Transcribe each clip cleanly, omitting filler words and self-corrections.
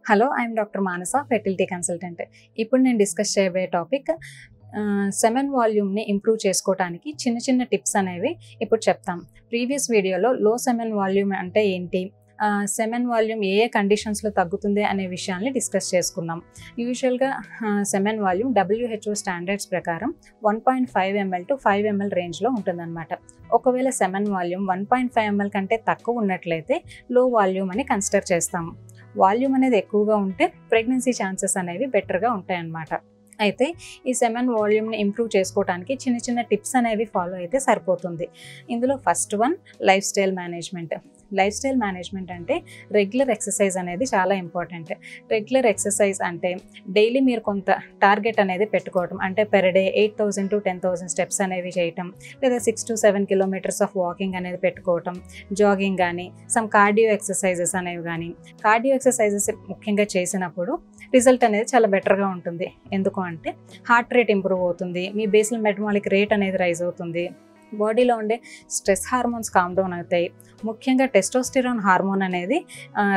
Hello, I'm doctor Manasa, fertility consultant. ఇప్పుడు నేను discuss చేయబోయే టాపిక్ సెమెన్ వాల్యూమ్ని ఇంప్రూవ్ చేసుకోవడానికి చిన్న చిన్న టిప్స్ అనేవి ఇప్పుడు చెప్తాం. ప్రీవియస్ వీడియోలో లో సెమెన్ వాల్యూమ్ అంటే ఏంటి, సెమెన్ వాల్యూమ్ ఏ ఏ కండిషన్స్లో తగ్గుతుంది అనే విషయాన్ని డిస్కస్ చేసుకున్నాం. యూజువల్గా సెమెన్ వాల్యూమ్ WHO స్టాండర్డ్స్ ప్రకారం 1.5 ml to 5 ml రేంజ్లో ఉంటుందన్నమాట. ఒకవేళ సెమెన్ వాల్యూమ్ 1.5 ml కంటే తక్కువ ఉన్నట్లయితే లో వాల్యూమ్ అని కన్సిడర్ చేస్తాము. వాల్యూమ్ అనేది ఎక్కువగా ఉంటే ప్రెగ్నెన్సీ ఛాన్సెస్ అనేవి బెటర్గా ఉంటాయన్నమాట. అయితే ఈ సెమెన్ వాల్యూమ్ని ఇంప్రూవ్ చేసుకోవడానికి చిన్న చిన్న టిప్స్ అనేవి ఫాలో అయితే సరిపోతుంది. ఇందులో first one life style management. Life style management అంటే రెగ్యులర్ ఎక్సర్సైజ్ అనేది చాలా ఇంపార్టెంట్. రెగ్యులర్ ఎక్సర్సైజ్ అంటే డైలీ మీరు కొంత టార్గెట్ అనేది పెట్టుకోవడం, అంటే పెర్ డే 8,000 to 10,000 స్టెప్స్ అనేవి చేయటం, లేదా 6 to 7 kilometers ఆఫ్ వాకింగ్ అనేది పెట్టుకోవటం, జాగింగ్ కానీ సమ్ కార్డియో ఎక్సర్సైజెస్ అనేవి కానీ. కార్డియో ఎక్సర్సైజెస్ ముఖ్యంగా చేసినప్పుడు రిజల్ట్ అనేది చాలా బెటర్గా ఉంటుంది. ఎందుకు అంటే హార్ట్ రేట్ ఇంప్రూవ్ అవుతుంది, మీ బేసల్ మెటబాలిక్ రేట్ అనేది రైజ్ అవుతుంది, బాడీలో ఉండే స్ట్రెస్ హార్మోన్స్ కామ్ డౌన్ అవుతాయి. ముఖ్యంగా టెస్టోస్టిరాన్ హార్మోన్ అనేది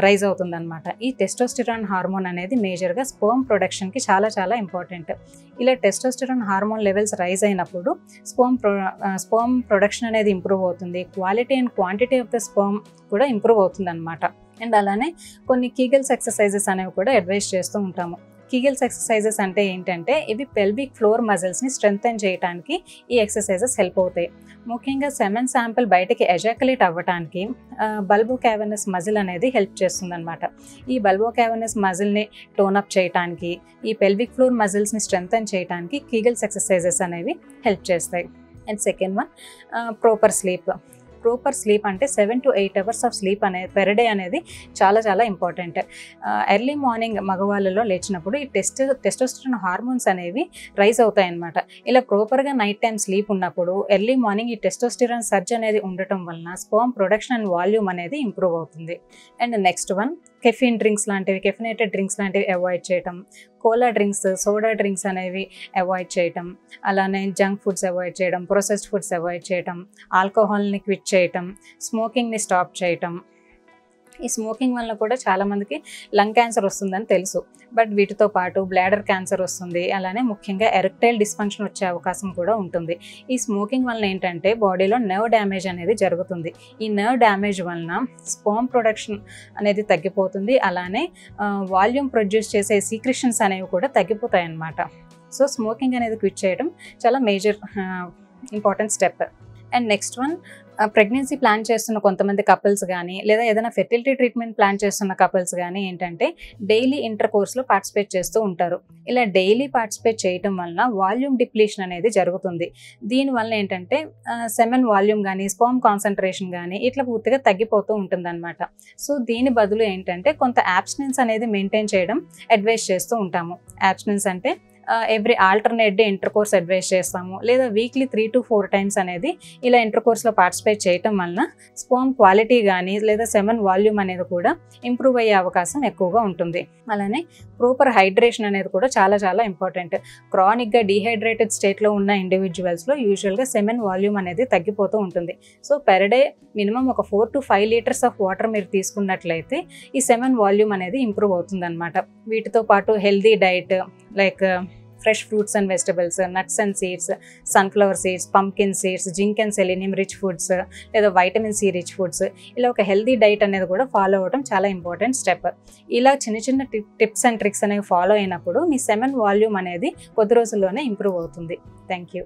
రైజ్ అవుతుంది అనమాట. ఈ టెస్టోస్టిరాన్ హార్మోన్ అనేది మేజర్గా స్పర్మ్ ప్రొడక్షన్కి చాలా చాలా ఇంపార్టెంట్. ఇలా టెస్టోస్టిరాన్ హార్మోన్ లెవెల్స్ రైజ్ అయినప్పుడు స్పర్మ్ ప్రొడక్షన్ అనేది ఇంప్రూవ్ అవుతుంది, quality and quantity of the sperm కూడా ఇంప్రూవ్ అవుతుంది అనమాట. అండ్ అలానే కొన్ని కీగల్స్ ఎక్సర్సైజెస్ అనేవి కూడా అడ్వైస్ చేస్తూ ఉంటాము. కీగల్స్ ఎక్సర్సైజెస్ అంటే ఏంటంటే ఇవి పెల్విక్ ఫ్లోర్ మజిల్స్ని స్ట్రెంగ్తెన్ చేయడానికి ఈ ఎక్సర్సైజెస్ హెల్ప్ అవుతాయి. ముఖ్యంగా సెమెన్ శాంపిల్ బయటకి ఎజాకులేట్ అవ్వడానికి బల్బో క్యావర్నస్ మజిల్ అనేది హెల్ప్ చేస్తుంది అనమాట. ఈ బల్బో క్యావర్నస్ మజిల్ని టోనప్ చేయడానికి, ఈ పెల్విక్ ఫ్లోర్ మజిల్స్ని స్ట్రెంగ్తెన్ చేయడానికి కీగల్స్ ఎక్సర్సైజెస్ అనేవి హెల్ప్ చేస్తాయి. And second one proper sleep. Proper sleep అంటే 7 to 8 hours ఆఫ్ స్లీప్ అనేది పెర్ డే అనేది చాలా చాలా ఇంపార్టెంట్. ఎర్లీ మార్నింగ్ మగవాళ్ళలో లేచినప్పుడు ఈ టెస్టోస్టెరాన్ హార్మోన్స్ అనేవి రైజ్ అవుతాయి అన్నమాట. ఇలా ప్రాపర్గా నైట్ టైం స్లీప్ ఉన్నప్పుడు ఎర్లీ మార్నింగ్ ఈ టెస్టోస్టెరాన్ సర్జ్ అనేది ఉండటం వలన స్పర్మ్ ప్రొడక్షన్ అండ్ వాల్యూమ్ అనేది ఇంప్రూవ్ అవుతుంది. And next one caffeine drinks లాంటివి, కెఫినేటెడ్ డ్రింక్స్ లాంటివి అవాయిడ్ చేయటం, కోలా డ్రింక్స్, సోడా డ్రింక్స్ అనేవి అవాయిడ్ చేయటం, అలానే జంక్ ఫుడ్స్ అవాయిడ్ చేయడం, ప్రొసెస్డ్ ఫుడ్స్ అవాయిడ్ చేయటం, ఆల్కహాల్ని క్విట్ చేయటం, స్మోకింగ్ని స్టాప్ చేయటం. ఈ స్మోకింగ్ వల్ల కూడా చాలామందికి లంగ్ క్యాన్సర్ వస్తుందని తెలుసు, బట్ వీటితో పాటు బ్లాడర్ క్యాన్సర్ వస్తుంది, అలానే ముఖ్యంగా ఎరెక్టైల్ డిస్ఫంక్షన్ వచ్చే అవకాశం కూడా ఉంటుంది. ఈ స్మోకింగ్ వలన ఏంటంటే బాడీలో నర్వ్ డ్యామేజ్ అనేది జరుగుతుంది. ఈ నర్వ్ డ్యామేజ్ వలన స్పర్మ్ ప్రొడక్షన్ అనేది తగ్గిపోతుంది, అలానే వాల్యూమ్ ప్రొడ్యూస్ చేసే సీక్రెషన్స్ అనేవి కూడా తగ్గిపోతాయి అన్నమాట. సో స్మోకింగ్ అనేది క్విట్ చేయడం చాలా major important step. And next one pregnancy plan చేస్తున్న కొంతమంది కపుల్స్ కానీ, లేదా ఏదైనా ఫెర్టిలిటీ ట్రీట్మెంట్ ప్లాన్ చేస్తున్న కపుల్స్ కానీ ఏంటంటే డైలీ ఇంటర్ కోర్స్లో పార్టిసిపేట్ చేస్తూ ఉంటారు. ఇలా డైలీ పార్టిసిపేట్ చేయడం వలన వాల్యూమ్ డిప్లీషన్ అనేది జరుగుతుంది. దీనివల్ల ఏంటంటే సెమెన్ వాల్యూమ్ కానీ స్పర్మ్ కాన్సన్ట్రేషన్ కానీ ఇట్లా పూర్తిగా తగ్గిపోతూ ఉంటుందన్నమాట. సో దీని బదులు ఏంటంటే కొంత యాబ్స్టినెన్స్ అనేది మెయింటైన్ చేయడం అడ్వైస్ చేస్తూ ఉంటాము. యాబ్స్టినెన్స్ అంటే every alternate day inter course advice చేస్తాము, లేదా వీక్లీ 3 to 4 times అనేది ఇలా ఇంటర్ కోర్స్లో పార్టిసిపేట్ చేయటం వలన స్పర్మ్ క్వాలిటీ కానీ లేదా సెమెన్ వాల్యూమ్ అనేది కూడా ఇంప్రూవ్ అయ్యే అవకాశం ఎక్కువగా ఉంటుంది. అలానే ప్రాపర్ హైడ్రేషన్ అనేది కూడా చాలా చాలా ఇంపార్టెంట్. క్రానిక్గా డీహైడ్రేటెడ్ స్టేట్లో ఉన్న ఇండివిజువల్స్లో యూజువల్గా సెమెన్ వాల్యూమ్ అనేది తగ్గిపోతూ ఉంటుంది. సో పెర్ డే మినిమం ఒక 4 to 5 liters ఆఫ్ వాటర్ మీరు తీసుకున్నట్లయితే ఈ సెమెన్ వాల్యూమ్ అనేది ఇంప్రూవ్ అవుతుంది అనమాట. వీటితో పాటు healthy diet like fresh fruits and vegetables, nuts and seeds, sunflower seeds, pumpkin seeds, zinc and selenium rich foods, లేదా వైటమిన్ సి రిచ్ ఫుడ్స్, ఇలా ఒక హెల్దీ డైట్ అనేది కూడా ఫాలో అవ్వడం చాలా ఇంపార్టెంట్ స్టెప్. ఇలా చిన్న చిన్న టిప్స్ అండ్ ట్రిక్స్ అనేవి ఫాలో అయినప్పుడు మీ సెమెన్ వాల్యూమ్ అనేది కొద్ది రోజుల్లోనే ఇంప్రూవ్ అవుతుంది. Thank you.